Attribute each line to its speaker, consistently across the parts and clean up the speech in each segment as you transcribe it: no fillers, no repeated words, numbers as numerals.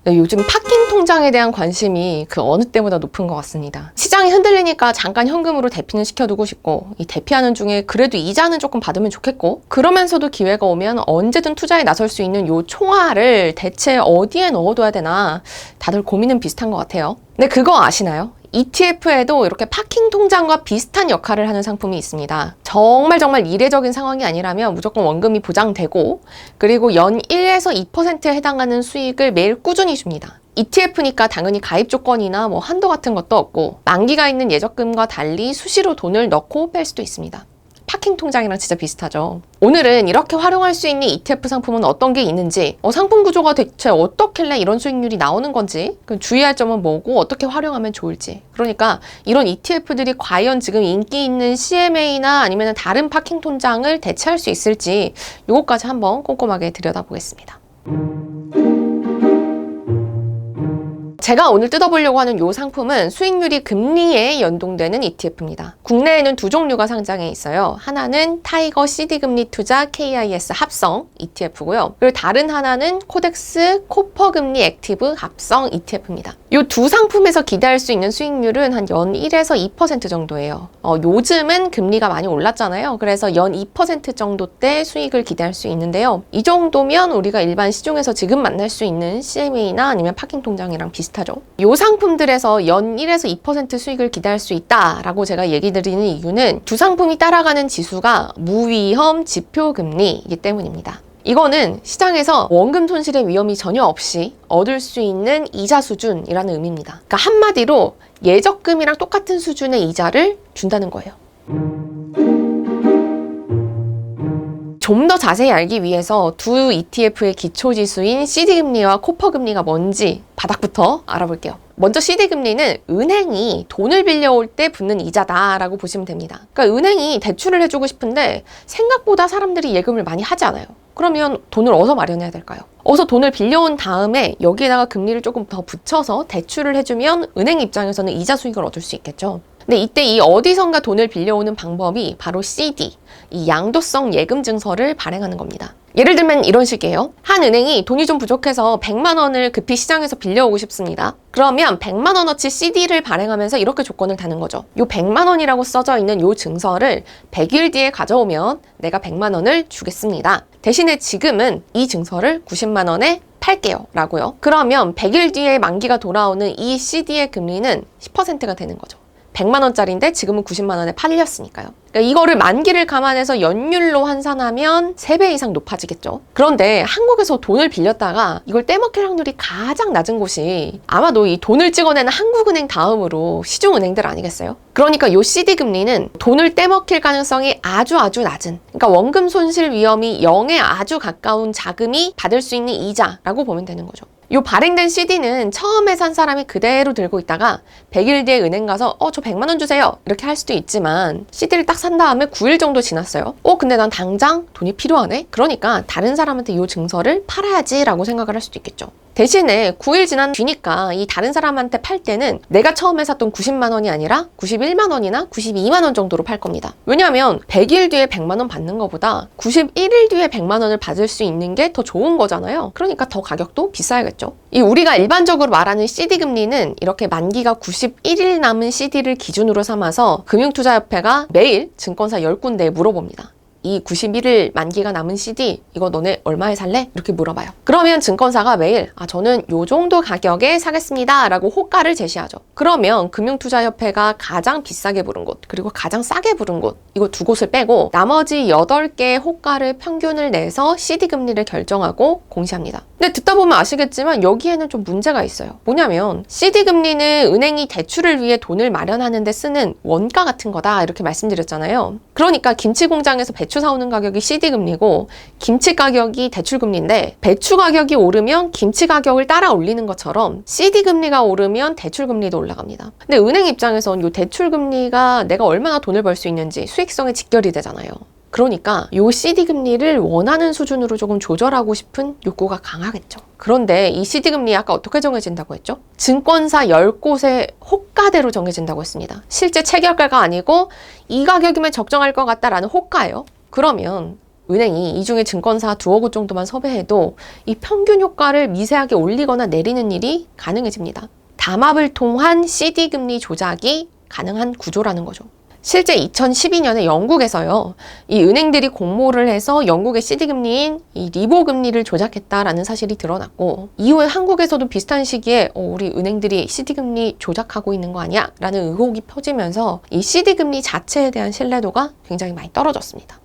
Speaker 1: 네, 요즘 파킹 통장에 대한 관심이 그 어느 때보다 높은 것 같습니다. 시장이 흔들리니까 잠깐 현금으로 대피는 시켜두고 싶고, 이 대피하는 중에 그래도 이자는 조금 받으면 좋겠고, 그러면서도 기회가 오면 언제든 투자에 나설 수 있는 요 총알을 대체 어디에 넣어둬야 되나 다들 고민은 비슷한 것 같아요. 근데 그거 아시나요? ETF에도 이렇게 파킹 통장과 비슷한 역할을 하는 상품이 있습니다. 정말 이례적인 상황이 아니라면 무조건 원금이 보장되고, 그리고 연 1에서 2%에 해당하는 수익을 매일 꾸준히 줍니다. ETF니까 당연히 가입 조건이나 한도 같은 것도 없고, 만기가 있는 예적금과 달리 수시로 돈을 넣고 뺄 수도 있습니다. 파킹 통장이랑 진짜 비슷하죠. 오늘은 이렇게 활용할 수 있는 ETF 상품은 어떤 게 있는지, 상품 구조가 대체 어떻길래 이런 수익률이 나오는 건지, 주의할 점은 뭐고 어떻게 활용하면 좋을지, 그러니까 이런 ETF들이 과연 지금 인기 있는 CMA나 아니면 다른 파킹 통장을 대체할 수 있을지, 이것까지 한번 꼼꼼하게 들여다보겠습니다. 제가 오늘 뜯어보려고 하는 이 상품은 수익률이 금리에 연동되는 ETF입니다. 국내에는 두 종류가 상장해 있어요. 하나는 타이거 CD 금리 투자 KIS 합성 ETF고요. 그리고 다른 하나는 코덱스 코퍼 금리 액티브 합성 ETF입니다. 이 두 상품에서 기대할 수 있는 수익률은 한 연 1에서 2% 정도예요. 요즘은 금리가 많이 올랐잖아요. 그래서 연 2% 정도대 수익을 기대할 수 있는데요. 이 정도면 우리가 일반 시중에서 지금 만날 수 있는 CMA나 아니면 파킹 통장이랑 비슷하죠. 이 상품들에서 연 1에서 2% 수익을 기대할 수 있다라고 제가 얘기 드리는 이유는 두 상품이 따라가는 지수가 무위험 지표금리이기 때문입니다. 이거는 시장에서 원금 손실의 위험이 전혀 없이 얻을 수 있는 이자 수준이라는 의미입니다. 그러니까 한마디로 예적금이랑 똑같은 수준의 이자를 준다는 거예요. 좀 더 자세히 알기 위해서 두 ETF의 기초지수인 CD금리와 코퍼금리가 뭔지 바닥부터 알아볼게요. 먼저 CD금리는 은행이 돈을 빌려올 때 붙는 이자다라고 보시면 됩니다. 그러니까 은행이 대출을 해주고 싶은데 생각보다 사람들이 예금을 많이 하지 않아요. 그러면 돈을 어디서 마련해야 될까요? 어디서 돈을 빌려온 다음에 여기에다가 금리를 조금 더 붙여서 대출을 해주면 은행 입장에서는 이자 수익을 얻을 수 있겠죠. 근데 이때 이 어디선가 돈을 빌려오는 방법이 바로 CD, 이 양도성 예금 증서를 발행하는 겁니다. 예를 들면 이런 식이에요. 한 은행이 돈이 좀 부족해서 100만 원을 급히 시장에서 빌려오고 싶습니다. 그러면 100만 원어치 CD를 발행하면서 이렇게 조건을 다는 거죠. 요 100만 원이라고 써져 있는 요 증서를 100일 뒤에 가져오면 내가 100만 원을 주겠습니다. 대신에 지금은 이 증서를 90만 원에 팔게요 라고요. 그러면 100일 뒤에 만기가 돌아오는 이 CD의 금리는 10%가 되는 거죠. 100만 원짜리인데 지금은 90만 원에 팔렸으니까요. 그러니까 이거를 만기를 감안해서 연율로 환산하면 3배 이상 높아지겠죠. 그런데 한국에서 돈을 빌렸다가 이걸 떼먹힐 확률이 가장 낮은 곳이 아마도 이 돈을 찍어내는 한국은행 다음으로 시중은행들 아니겠어요? 그러니까 이 CD 금리는 돈을 떼먹힐 가능성이 아주 낮은, 그러니까 원금 손실 위험이 0에 아주 가까운 자금이 받을 수 있는 이자라고 보면 되는 거죠. 이 발행된 CD는 처음에 산 사람이 그대로 들고 있다가 100일 뒤에 은행 가서 저 100만 원 주세요 이렇게 할 수도 있지만, CD를 딱 산 다음에 9일 정도 지났어요. 근데 난 당장 돈이 필요하네? 그러니까 다른 사람한테 이 증서를 팔아야지 라고 생각을 할 수도 있겠죠. 대신에 9일 지난 뒤니까 이 다른 사람한테 팔 때는 내가 처음에 샀던 90만 원이 아니라 91만 원이나 92만 원 정도로 팔 겁니다. 왜냐하면 100일 뒤에 100만 원 받는 것보다 91일 뒤에 100만 원을 받을 수 있는 게 더 좋은 거잖아요. 그러니까 더 가격도 비싸야겠죠. 이 우리가 일반적으로 말하는 CD 금리는 이렇게 만기가 91일 남은 CD를 기준으로 삼아서 금융투자협회가 매일 증권사 10군데에 물어봅니다. 이 91일 만기가 남은 CD 이거 너네 얼마에 살래? 이렇게 물어봐요. 그러면 증권사가 매일 저는 요 정도 가격에 사겠습니다 라고 호가를 제시하죠. 그러면 금융투자협회가 가장 비싸게 부른 곳 그리고 가장 싸게 부른 곳 이거 두 곳을 빼고 나머지 8개의 호가를 평균을 내서 CD 금리를 결정하고 공시합니다. 근데 듣다 보면 아시겠지만 여기에는 좀 문제가 있어요. 뭐냐면 CD 금리는 은행이 대출을 위해 돈을 마련하는 데 쓰는 원가 같은 거다 이렇게 말씀드렸잖아요. 그러니까 김치 공장에서 배추 사오는 가격이 CD 금리고 김치 가격이 대출 금리인데, 배추 가격이 오르면 김치 가격을 따라 올리는 것처럼 CD 금리가 오르면 대출 금리도 올라갑니다. 근데 은행 입장에선 이 대출 금리가 내가 얼마나 돈을 벌 수 있는지 수익성에 직결이 되잖아요. 그러니까 이 CD 금리를 원하는 수준으로 조금 조절하고 싶은 욕구가 강하겠죠. 그런데 이 CD 금리 아까 어떻게 정해진다고 했죠? 증권사 10곳의 호가대로 정해진다고 했습니다. 실제 체결가가 아니고 이 가격이면 적정할 것 같다라는 호가예요. 그러면 은행이 이 중에 증권사 두어 곳 정도만 섭외해도 이 평균 효과를 미세하게 올리거나 내리는 일이 가능해집니다. 담합을 통한 CD 금리 조작이 가능한 구조라는 거죠. 실제 2012년에 영국에서요, 이 은행들이 공모를 해서 영국의 CD 금리인 이 리보 금리를 조작했다라는 사실이 드러났고, 이후에 한국에서도 비슷한 시기에 우리 은행들이 CD 금리 조작하고 있는 거 아니야? 라는 의혹이 퍼지면서 이 CD 금리 자체에 대한 신뢰도가 굉장히 많이 떨어졌습니다.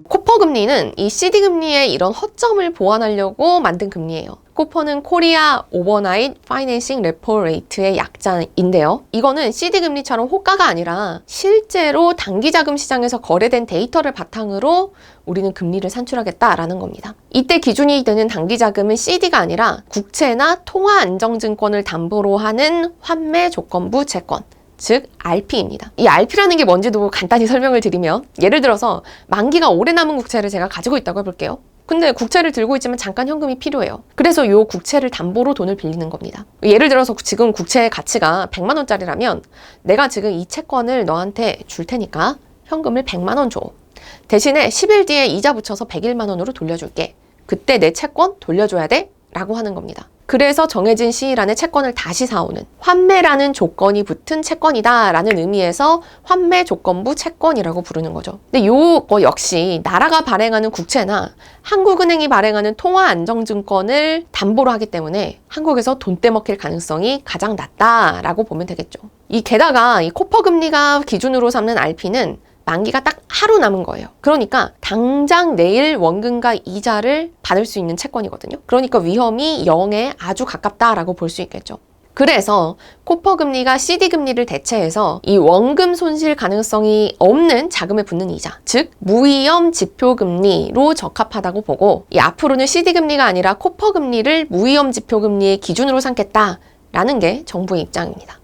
Speaker 1: 코퍼 금리는 이 CD 금리의 이런 허점을 보완하려고 만든 금리예요. 코퍼는 코리아 오버나잇 파이낸싱 레포 레이트의 약자인데요. 이거는 CD 금리처럼 호가가 아니라 실제로 단기자금 시장에서 거래된 데이터를 바탕으로 우리는 금리를 산출하겠다라는 겁니다. 이때 기준이 되는 단기자금은 CD가 아니라 국채나 통화안정증권을 담보로 하는 환매 조건부 채권, 즉 RP입니다. 이 RP라는 게 뭔지도 간단히 설명을 드리면, 예를 들어서 만기가 오래 남은 국채를 제가 가지고 있다고 해볼게요. 근데 국채를 들고 있지만 잠깐 현금이 필요해요. 그래서 이 국채를 담보로 돈을 빌리는 겁니다. 예를 들어서 지금 국채의 가치가 100만 원짜리라면 내가 지금 이 채권을 너한테 줄 테니까 현금을 100만 원 줘. 대신에 10일 뒤에 이자 붙여서 101만 원으로 돌려줄게. 그때 내 채권 돌려줘야 돼? 라고 하는 겁니다. 그래서 정해진 시일 안에 채권을 다시 사오는, 환매라는 조건이 붙은 채권이다 라는 의미에서 환매 조건부 채권이라고 부르는 거죠. 근데 요거 역시 나라가 발행하는 국채나 한국은행이 발행하는 통화안정증권을 담보로 하기 때문에 한국에서 돈 떼먹힐 가능성이 가장 낮다라고 보면 되겠죠. 게다가 이 코퍼 금리가 기준으로 삼는 RP는 만기가 딱 하루 남은 거예요. 그러니까 당장 내일 원금과 이자를 받을 수 있는 채권이거든요. 그러니까 위험이 0에 아주 가깝다라고 볼 수 있겠죠. 그래서 코퍼 금리가 CD 금리를 대체해서 이 원금 손실 가능성이 없는 자금에 붙는 이자, 즉 무위험 지표 금리로 적합하다고 보고, 앞으로는 CD 금리가 아니라 코퍼 금리를 무위험 지표 금리의 기준으로 삼겠다라는 게 정부의 입장입니다.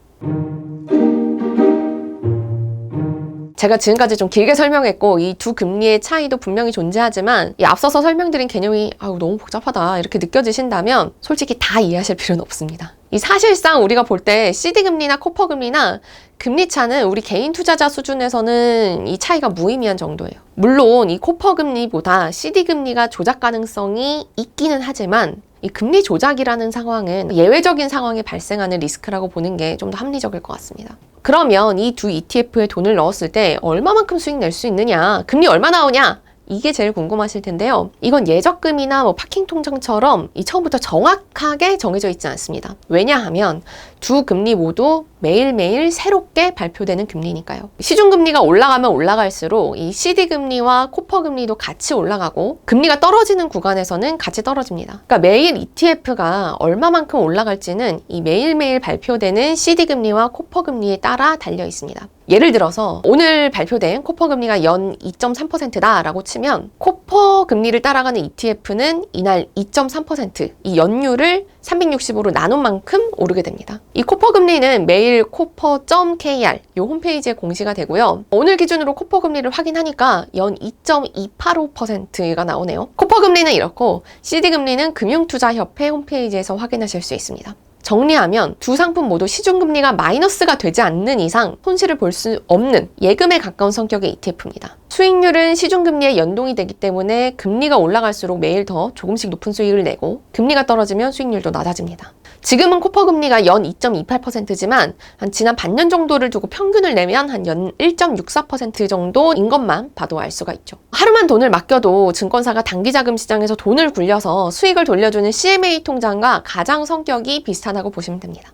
Speaker 1: 제가 지금까지 좀 길게 설명했고 이 두 금리의 차이도 분명히 존재하지만 이 앞서서 설명드린 개념이 너무 복잡하다 이렇게 느껴지신다면 솔직히 다 이해하실 필요는 없습니다. 이 사실상 우리가 볼 때 CD 금리나 코퍼 금리나 금리 차는 우리 개인 투자자 수준에서는 이 차이가 무의미한 정도예요. 물론 이 코퍼 금리보다 CD 금리가 조작 가능성이 있기는 하지만 이 금리 조작이라는 상황은 예외적인 상황에 발생하는 리스크라고 보는 게 좀 더 합리적일 것 같습니다. 그러면 이 두 ETF에 돈을 넣었을 때 얼마만큼 수익 낼 수 있느냐, 금리 얼마 나오냐, 이게 제일 궁금하실 텐데요. 이건 예적금이나 파킹 통장처럼 처음부터 정확하게 정해져 있지 않습니다. 왜냐하면 두 금리 모두 매일매일 새롭게 발표되는 금리니까요. 시중금리가 올라가면 올라갈수록 이 CD 금리와 코퍼 금리도 같이 올라가고, 금리가 떨어지는 구간에서는 같이 떨어집니다. 그러니까 매일 ETF가 얼마만큼 올라갈지는 이 매일매일 발표되는 CD 금리와 코퍼 금리에 따라 달려 있습니다. 예를 들어서 오늘 발표된 코퍼 금리가 연 2.3%다 라고 치면 코퍼 금리를 따라가는 ETF는 이날 2.3%, 이 연율을 365로 나눈 만큼 오르게 됩니다. 이 코퍼 금리는 매일 코퍼.kr 이 홈페이지에 공시가 되고요. 오늘 기준으로 코퍼 금리를 확인하니까 연 2.285%가 나오네요. 코퍼 금리는 이렇고 CD 금리는 금융투자협회 홈페이지에서 확인하실 수 있습니다. 정리하면 두 상품 모두 시중금리가 마이너스가 되지 않는 이상 손실을 볼 수 없는 예금에 가까운 성격의 ETF입니다. 수익률은 시중금리에 연동이 되기 때문에 금리가 올라갈수록 매일 더 조금씩 높은 수익을 내고, 금리가 떨어지면 수익률도 낮아집니다. 지금은 코퍼 금리가 연 2.28%지만 한 지난 반년 정도를 두고 평균을 내면 한 연 1.64% 정도인 것만 봐도 알 수가 있죠. 하루만 돈을 맡겨도 증권사가 단기자금 시장에서 돈을 굴려서 수익을 돌려주는 CMA 통장과 가장 성격이 비슷하다고 보시면 됩니다.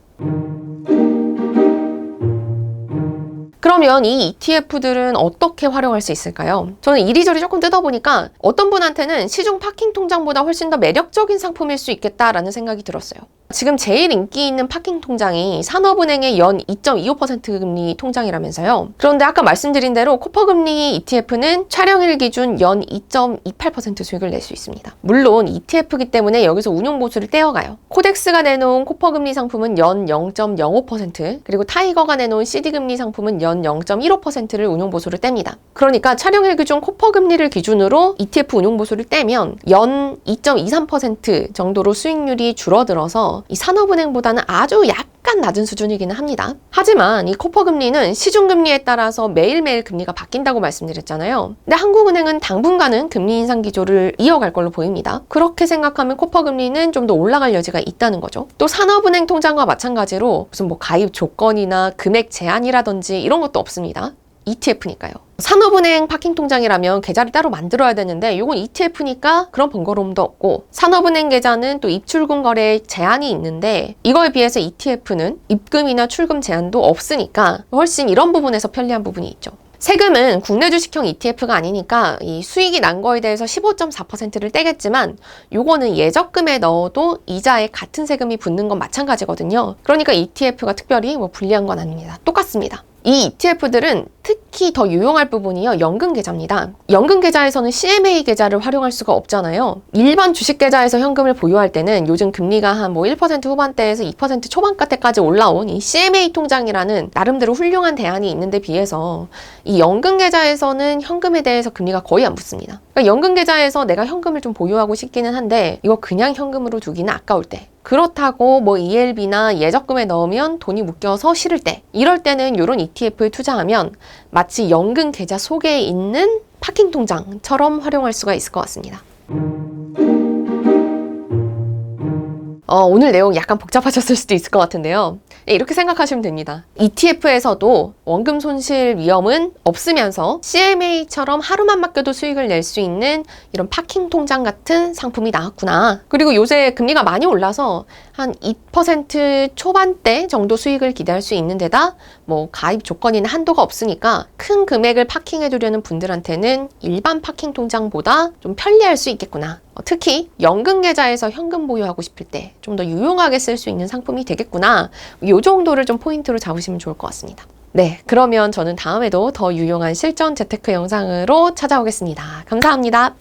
Speaker 1: 그러면 이 ETF들은 어떻게 활용할 수 있을까요? 저는 이리저리 조금 뜯어보니까 어떤 분한테는 시중 파킹 통장보다 훨씬 더 매력적인 상품일 수 있겠다라는 생각이 들었어요. 지금 제일 인기 있는 파킹 통장이 산업은행의 연 2.25% 금리 통장이라면서요. 그런데 아까 말씀드린 대로 코퍼 금리 ETF는 촬영일 기준 연 2.28% 수익을 낼 수 있습니다. 물론 ETF이기 때문에 여기서 운용보수를 떼어가요. 코덱스가 내놓은 코퍼 금리 상품은 연 0.05%, 그리고 타이거가 내놓은 CD 금리 상품은 연 0.15%를 운용보수를 뗍니다. 그러니까 촬영일 기준 코퍼 금리를 기준으로 ETF 운용보수를 떼면 연 2.23% 정도로 수익률이 줄어들어서 비해서 이 산업은행보다는 아주 약간 낮은 수준이기는 합니다. 하지만 이 코퍼금리는 시중금리에 따라서 매일매일 금리가 바뀐다고 말씀드렸잖아요. 근데 한국은행은 당분간은 금리 인상 기조를 이어갈 걸로 보입니다. 그렇게 생각하면 코퍼금리는 좀 더 올라갈 여지가 있다는 거죠. 또 산업은행 통장과 마찬가지로 무슨 뭐 가입 조건이나 금액 제한이라든지 이런 것도 없습니다. ETF니까요. 산업은행 파킹 통장이라면 계좌를 따로 만들어야 되는데 이건 ETF니까 그런 번거로움도 없고, 산업은행 계좌는 또 입출금 거래에 제한이 있는데 이거에 비해서 ETF는 입금이나 출금 제한도 없으니까 훨씬 이런 부분에서 편리한 부분이 있죠. 세금은 국내 주식형 ETF가 아니니까 이 수익이 난 거에 대해서 15.4%를 떼겠지만 요거는 예적금에 넣어도 이자에 같은 세금이 붙는 건 마찬가지거든요. 그러니까 ETF가 특별히 뭐 불리한 건 아닙니다. 똑같습니다. 이 ETF들은 특히 더 유용할 부분이요, 연금 계좌입니다. 연금 계좌에서는 CMA 계좌를 활용할 수가 없잖아요. 일반 주식 계좌에서 현금을 보유할 때는 요즘 금리가 한 뭐 1% 후반대에서 2% 초반대까지 올라온 이 CMA 통장이라는 나름대로 훌륭한 대안이 있는데 비해서 이 연금 계좌에서는 현금에 대해서 금리가 거의 안 붙습니다. 그러니까 연금 계좌에서 내가 현금을 좀 보유하고 싶기는 한데 이거 그냥 현금으로 두기는 아까울 때, 그렇다고 뭐 ELB나 예적금에 넣으면 돈이 묶여서 싫을 때, 이럴 때는 이런 ETF에 투자하면 마치 연금 계좌 속에 있는 파킹 통장처럼 활용할 수가 있을 것 같습니다. 오늘 내용 약간 복잡하셨을 수도 있을 것 같은데요. 이렇게 생각하시면 됩니다. ETF에서도 원금 손실 위험은 없으면서 CMA처럼 하루만 맡겨도 수익을 낼 수 있는 이런 파킹 통장 같은 상품이 나왔구나. 그리고 요새 금리가 많이 올라서 한 2% 초반대 정도 수익을 기대할 수 있는 데다 뭐 가입 조건이나 한도가 없으니까 큰 금액을 파킹해 두려는 분들한테는 일반 파킹 통장보다 좀 편리할 수 있겠구나. 특히 연금 계좌에서 현금 보유하고 싶을 때 좀 더 유용하게 쓸 수 있는 상품이 되겠구나. 이 정도를 좀 포인트로 잡으시면 좋을 것 같습니다. 네, 그러면 저는 다음에도 더 유용한 실전 재테크 영상으로 찾아오겠습니다. 감사합니다.